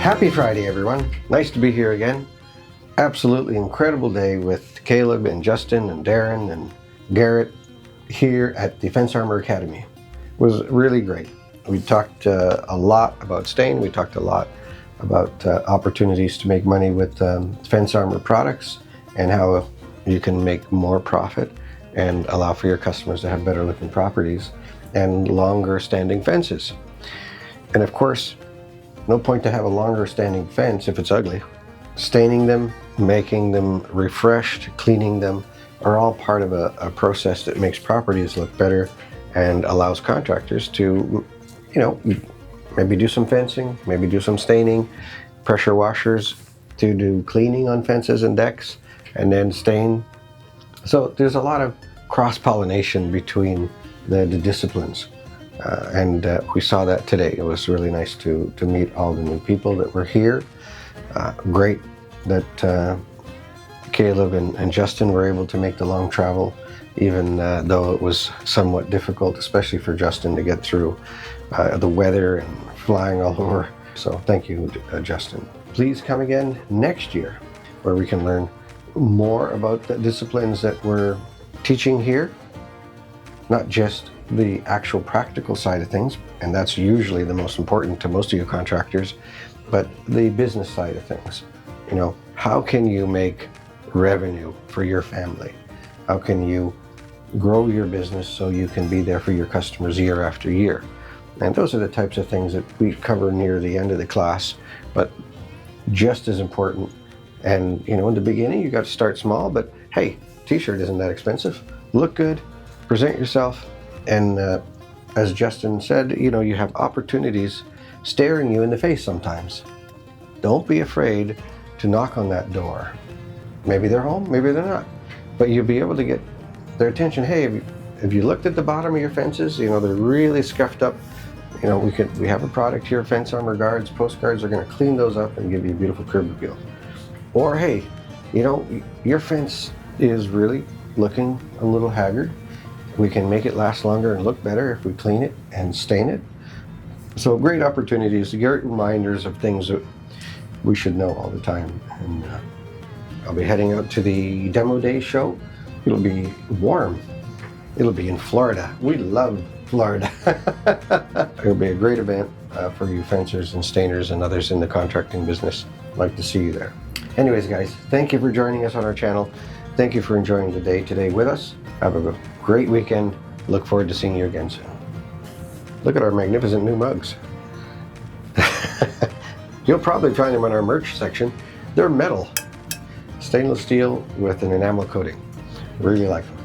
Happy Friday, everyone. Nice to be here again. Absolutely incredible day with Caleb and Justin and Darren and Garrett here at the Fence Armor Academy. It was really great. We talked a lot about stain. We talked a lot about opportunities to make money with Fence Armor products and how you can make more profit and allow for your customers to have better looking properties and longer standing fences. And of course, no point to have a longer standing fence if it's ugly. Staining them, making them refreshed, cleaning them are all part of a process that makes properties look better and allows contractors to, maybe do some fencing, maybe do some staining, pressure washers to do cleaning on fences and decks, and then stain. So there's a lot of cross-pollination between the disciplines. And we saw that today. It was really nice to meet all the new people that were here. Great that Caleb and Justin were able to make the long travel, even though it was somewhat difficult, especially for Justin to get through the weather and flying all over. So thank you, Justin. Please come again next year where we can learn more about the disciplines that we're teaching here, not just the actual practical side of things, and that's usually the most important to most of you contractors, but the business side of things. How can you make revenue for your family? How can you grow your business so you can be there for your customers year after year? And those are the types of things that we cover near the end of the class, but just as important. And in the beginning, you got to start small, but hey, t-shirt isn't that expensive. Look good, present yourself. And as Justin said, you have opportunities staring you in the face sometimes. Don't be afraid to knock on that door. Maybe they're home, maybe they're not. But you'll be able to get their attention. Hey, have you looked at the bottom of your fences? They're really scuffed up. We have a product here, Fence Armor Guards, postcards are going to clean those up and give you a beautiful curb appeal. Or hey, your fence is really looking a little haggard. We can make it last longer and look better if we clean it and stain it. So great opportunities, great reminders of things that we should know all the time. And I'll be heading out to the Demo Day show. It'll be warm. It'll be in Florida. We love Florida. It'll be a great event for you fencers and stainers and others in the contracting business. I'd like to see you there. Anyways, guys, thank you for joining us on our channel. Thank you for enjoying the day today with us. Have a great weekend. Look forward to seeing you again soon. Look at our magnificent new mugs. You'll probably find them in our merch section. They're metal, stainless steel with an enamel coating. Really like them.